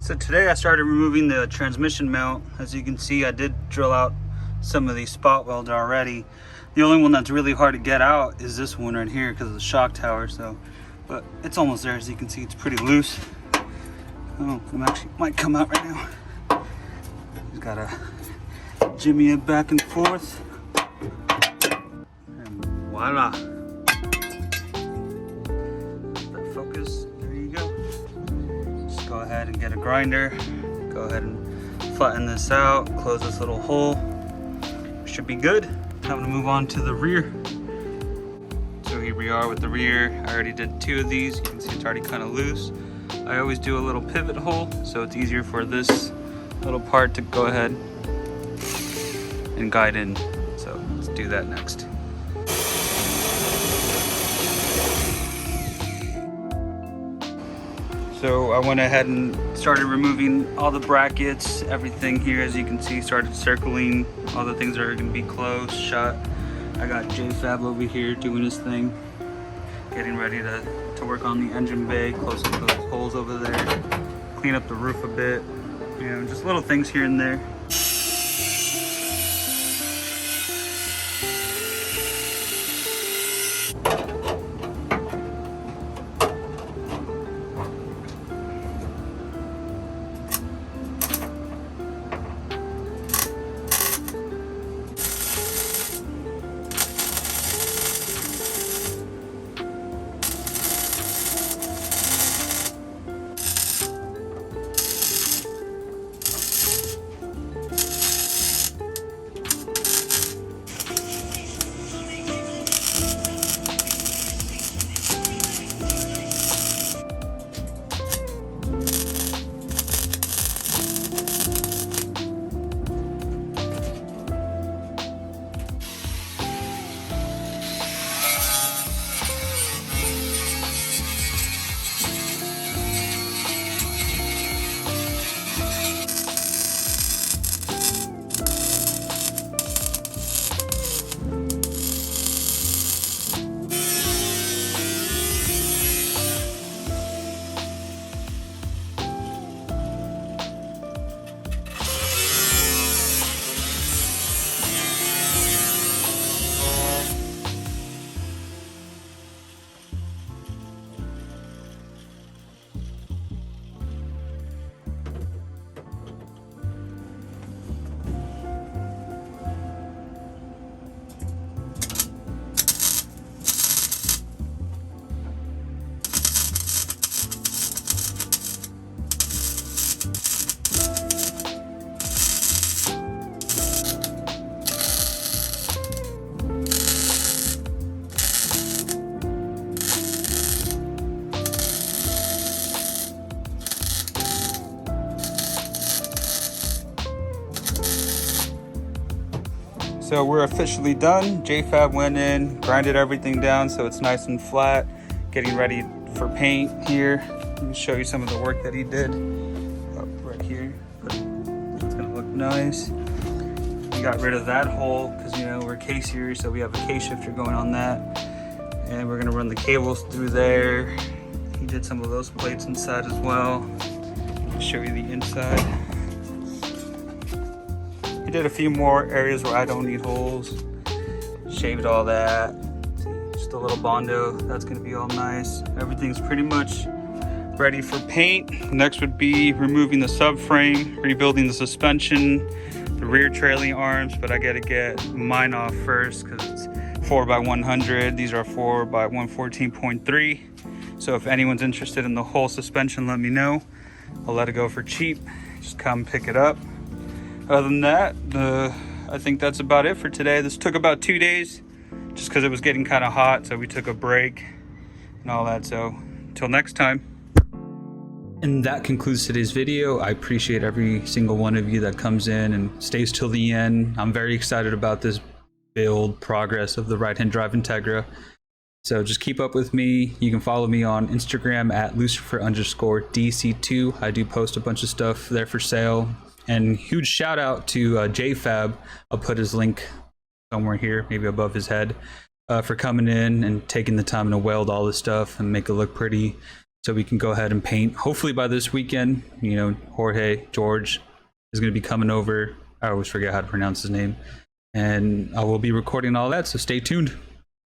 So today I started removing the transmission mount. As you can see, I did drill out some of these spot welds already. The only one that's really hard to get out is this one right here because of the shock tower. But it's almost there. As you can see, it's pretty loose. Oh, it actually might come out right now. Just gotta jimmy it back and forth, and voila. That focus. There you go. Just go ahead and get a grinder. Go ahead and flatten this out. Close this little hole. Should be good. Time to move on to the rear. So here we are with the rear. I already did 2 of these. You can see it's already kind of loose. I always do a little pivot hole, so it's easier for this little part to go ahead and guide in. So let's do that next. So I went ahead and started removing all the brackets, everything here. As you can see, started circling all the things that are going to be closed, shut. I got JFab over here doing his thing, getting ready to work on the engine bay, close up those holes over there, clean up the roof a bit, you know, just little things here and there. So we're officially done. JFab went in, grinded everything down so it's nice and flat. Getting ready for paint here. Let me show you some of the work that he did up right here. It's gonna look nice. We got rid of that hole because, you know, we're case here, so we have a case shifter going on that. And we're gonna run the cables through there. He did some of those plates inside as well. I'll show you the inside. Did a few more areas where I don't need holes. Shaved all that. Just a little Bondo. That's gonna be all nice. Everything's pretty much ready for paint. Next would be removing the subframe, rebuilding the suspension, the rear trailing arms, but I gotta get mine off first because it's 4x100. These are 4x114.3. So if anyone's interested in the whole suspension, let me know. I'll let it go for cheap. Just come pick it up. Other than that, I think that's about it for today. This took about 2 days just because it was getting kind of hot, so we took a break and all that. So until next time. And that concludes today's video. I appreciate every single one of you that comes in and stays till the end. I'm very excited about this build progress of the right-hand drive Integra. So just keep up with me. You can follow me on Instagram at Lucifer_DC2. I do post a bunch of stuff there for sale. And huge shout out to JFab. I'll put his link somewhere here, maybe above his head, for coming in and taking the time to weld all this stuff and make it look pretty. so we can go ahead and paint. Hopefully by this weekend, you know, George is going to be coming over. I always forget how to pronounce his name. And I will be recording all that, so stay tuned.